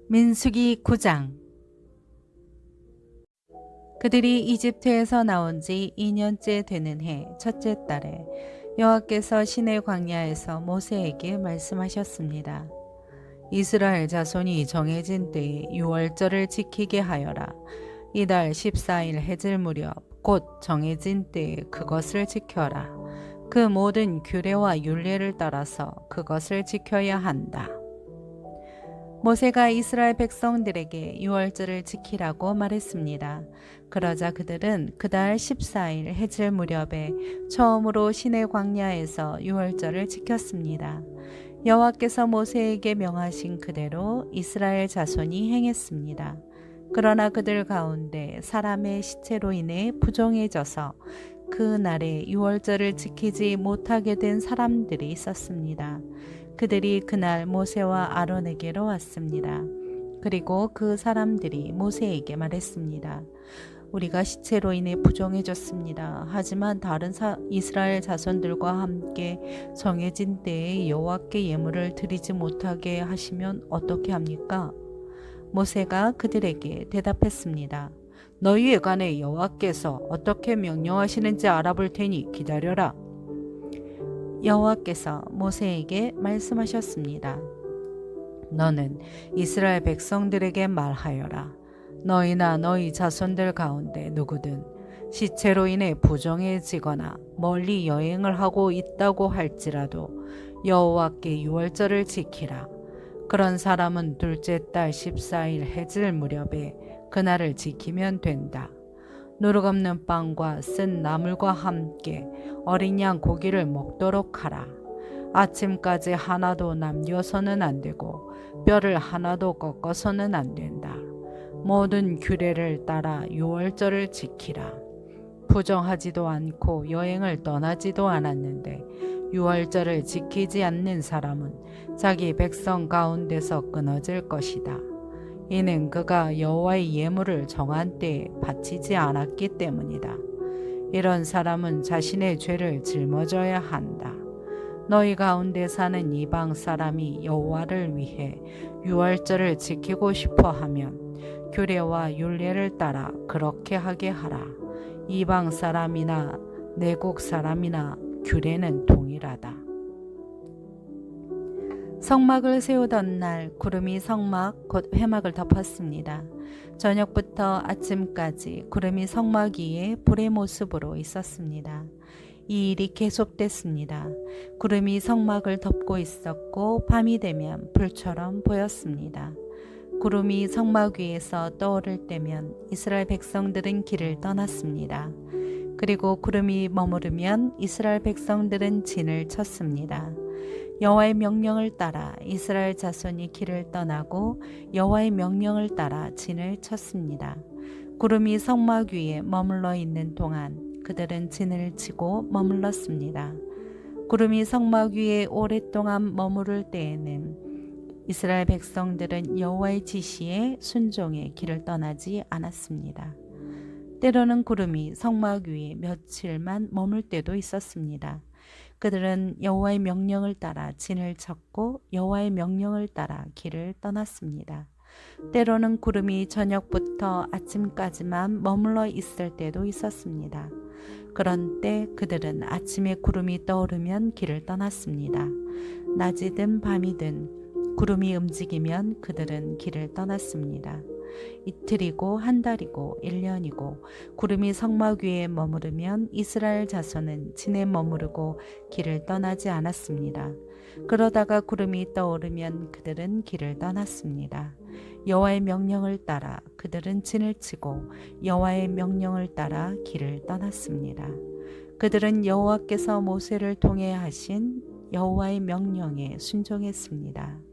민수기 9장. 그들이 이집트에서 나온 지 2년째 되는 해 첫째 달에 여호와께서 시내 광야에서 모세에게 말씀하셨습니다. 이스라엘 자손이 정해진 때에 유월절을 지키게 하여라. 이달 14일 해질 무렵 곧 정해진 때에 그것을 지켜라. 그 모든 규례와 율례를 따라서 그것을 지켜야 한다. 모세가 이스라엘 백성들에게 유월절을 지키라고 말했습니다. 그러자 그들은 그달 14일 해질 무렵에 처음으로 시내 광야에서 유월절을 지켰습니다. 여호와께서 모세에게 명하신 그대로 이스라엘 자손이 행했습니다. 그러나 그들 가운데 사람의 시체로 인해 부정해져서 그 날에 유월절을 지키지 못하게 된 사람들이 있었습니다. 그들이 그날 모세와 아론에게로 왔습니다. 그리고 그 사람들이 모세에게 말했습니다. 우리가 시체로 인해 부정해졌습니다. 하지만 다른 이스라엘 자손들과 함께 정해진 때에 여호와께 예물을 드리지 못하게 하시면 어떻게 합니까? 모세가 그들에게 대답했습니다. 너희에 관해 여호와께서 어떻게 명령하시는지 알아볼 테니 기다려라. 여호와께서 모세에게 말씀하셨습니다. 너는 이스라엘 백성들에게 말하여라. 너희나 너희 자손들 가운데 누구든 시체로 인해 부정해지거나 멀리 여행을 하고 있다고 할지라도 여호와께 유월절을 지키라. 그런 사람은 둘째 달 14일 해질 무렵에 그날을 지키면 된다. 누룩 없는 빵과 쓴 나물과 함께 어린 양 고기를 먹도록 하라. 아침까지 하나도 남겨서는 안 되고 뼈를 하나도 꺾어서는 안 된다. 모든 규례를 따라 유월절을 지키라. 부정하지도 않고 여행을 떠나지도 않았는데 유월절을 지키지 않는 사람은 자기 백성 가운데서 끊어질 것이다. 이는 그가 여호와의 예물을 정한 때에 바치지 않았기 때문이다. 이런 사람은 자신의 죄를 짊어져야 한다. 너희 가운데 사는 이방 사람이 여호와를 위해 유월절을 지키고 싶어 하면 규례와 율례를 따라 그렇게 하게 하라. 이방 사람이나 내국 사람이나 규례는 동일하다. 성막을 세우던 날 구름이 성막 곧 회막을 덮었습니다. 저녁부터 아침까지 구름이 성막 위에 불의 모습으로 있었습니다. 이 일이 계속됐습니다. 구름이 성막을 덮고 있었고 밤이 되면 불처럼 보였습니다. 구름이 성막 위에서 떠오를 때면 이스라엘 백성들은 길을 떠났습니다. 그리고 구름이 머무르면 이스라엘 백성들은 진을 쳤습니다. 여호와의 명령을 따라 이스라엘 자손이 길을 떠나고 여호와의 명령을 따라 진을 쳤습니다. 구름이 성막 위에 머물러 있는 동안 그들은 진을 치고 머물렀습니다. 구름이 성막 위에 오랫동안 머무를 때에는 이스라엘 백성들은 여호와의 지시에 순종해 길을 떠나지 않았습니다. 때로는 구름이 성막 위에 며칠만 머물 때도 있었습니다. 그들은 여호와의 명령을 따라 진을 쳤고 여호와의 명령을 따라 길을 떠났습니다. 때로는 구름이 저녁부터 아침까지만 머물러 있을 때도 있었습니다. 그런 때 그들은 아침에 구름이 떠오르면 길을 떠났습니다. 낮이든 밤이든 구름이 움직이면 그들은 길을 떠났습니다. 이틀이고 한 달이고 1년이고 구름이 성막 위에 머무르면 이스라엘 자손은 진에 머무르고 길을 떠나지 않았습니다. 그러다가 구름이 떠오르면 그들은 길을 떠났습니다. 여호와의 명령을 따라 그들은 진을 치고 여호와의 명령을 따라 길을 떠났습니다. 그들은 여호와께서 모세를 통해 하신 여호와의 명령에 순종했습니다.